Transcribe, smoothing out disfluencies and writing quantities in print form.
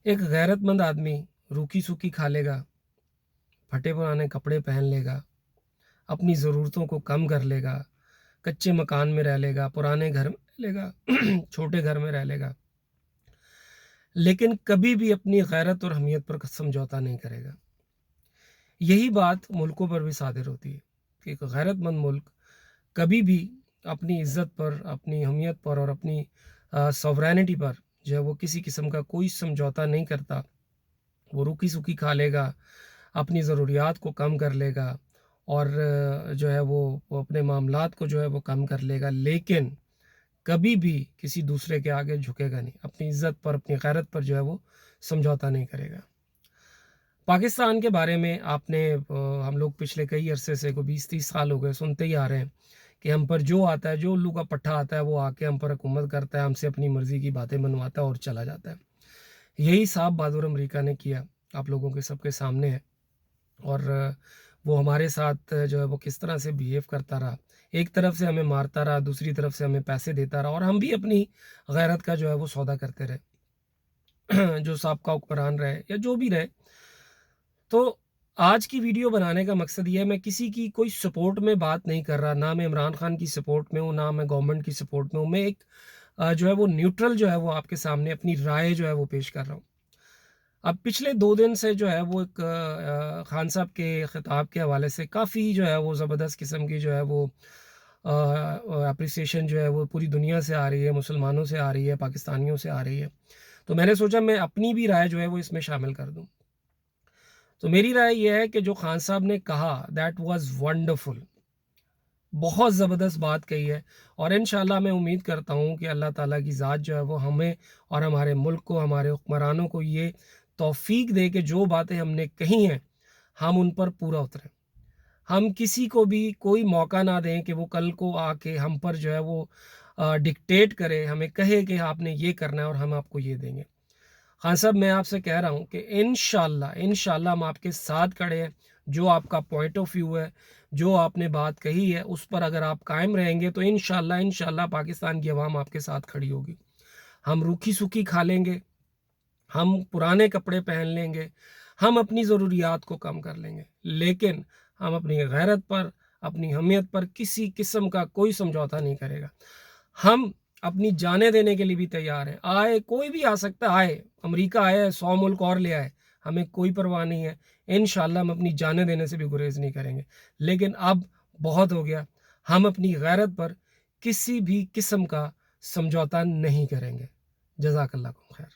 एक गैरतमंद आदमी रूखी सूखी खा लेगा, फटे पुराने कपड़े पहन लेगा, अपनी ज़रूरतों को कम कर लेगा, कच्चे मकान में रह लेगा, पुराने घर में रह लेगा, छोटे घर में रह लेगा, लेकिन कभी भी अपनी गैरत और हमियत पर समझौता नहीं करेगा। यही बात मुल्कों पर भी सादिर होती है कि एक गैरतमंद मुल्क कभी भी अपनी इज़्ज़त पर, अपनी हमियत पर और अपनी सॉवरेनिटी पर जो है वो किसी किस्म का कोई समझौता नहीं करता। वो रूखी-सूखी खा लेगा, अपनी ज़रूरियात को कम कर लेगा और जो है वो अपने मामलात को जो है वो कम कर लेगा, लेकिन कभी भी किसी दूसरे के आगे झुकेगा नहीं। अपनी इज़्ज़त पर, अपनी गैरत पर जो है वो समझौता नहीं करेगा। पाकिस्तान के बारे में आपने हम लोग पिछले कई अरसे से, कोई 20-30 साल हो गए, सुनते ही आ रहे हैं कि हम पर जो आता है, जो उल्लू का पट्ठा आता है, वो आके हम पर हुकूमत करता है, हमसे अपनी मर्ज़ी की बातें मनवाता है और चला जाता है। यही साफ बहादुर अमेरिका ने किया, आप लोगों के सबके सामने है। और वो हमारे साथ जो है वो किस तरह से बिहेव करता रहा। एक तरफ से हमें मारता रहा, दूसरी तरफ से हमें पैसे देता रहा और हम भी अपनी गैरत का जो है वो सौदा करते रहे। जो साबका हुक्मरान रहे या जो भी रहे। तो आज की वीडियो बनाने का मकसद ये है, मैं किसी की कोई सपोर्ट में बात नहीं कर रहा, ना मैं इमरान खान की सपोर्ट में हूँ, ना मैं गवर्नमेंट की सपोर्ट में हूँ। मैं एक जो है वो न्यूट्रल जो है वो आपके सामने अपनी राय जो है वो पेश कर रहा हूँ। अब पिछले 2 दिन से जो है वो एक खान साहब के खिताब के हवाले से काफ़ी जो है वो ज़बरदस्त किस्म की जो है वो एप्रिसिएशन जो है वो पूरी दुनिया से आ रही है, मुसलमानों से आ रही है, पाकिस्तानियों से आ रही है। तो मैंने सोचा मैं अपनी भी राय जो है वो इसमें शामिल कर दूँ। तो मेरी राय ये है कि जो खान साहब ने कहा दैट वाज़ वंडरफुल। बहुत ज़बरदस्त बात कही है और इंशाअल्लाह मैं उम्मीद करता हूँ कि अल्लाह ताला की ज़ात जो है वो हमें और हमारे मुल्क को, हमारे हुक्मरानों को ये तौफ़ीक दे कि जो बातें हमने कही हैं, हम उन पर पूरा उतरें। हम किसी को भी कोई मौका ना दें कि वो कल को आके हम पर जो है वो डिक्टेट करे, हमें कहे कि आपने ये करना है और हम आपको ये देंगे। हाँ साहब, मैं आपसे कह रहा हूँ कि इंशाअल्लाह, इंशाअल्लाह हम आपके साथ खड़े हैं। जो आपका पॉइंट ऑफ व्यू है, जो आपने बात कही है, उस पर अगर आप कायम रहेंगे तो इंशाअल्लाह, इंशाअल्लाह पाकिस्तान की अवाम आपके साथ खड़ी होगी। हम रूखी-सूखी खा लेंगे, हम पुराने कपड़े पहन लेंगे, हम अपनी ज़रूरियात को कम कर लेंगे, लेकिन हम अपनी गैरत पर, अपनी हमियत पर किसी किस्म का कोई समझौता नहीं करेगा। हम अपनी जानें देने के लिए भी तैयार हैं। आए कोई भी आ सकता है, आए, अमेरिका आए, 100 मुल्क और ले आए, हमें कोई परवाह नहीं है। इंशाअल्लाह हम अपनी जानें देने से भी गुरेज़ नहीं करेंगे। लेकिन अब बहुत हो गया, हम अपनी गैरत पर किसी भी किस्म का समझौता नहीं करेंगे। जज़ाकल्लाह खैर।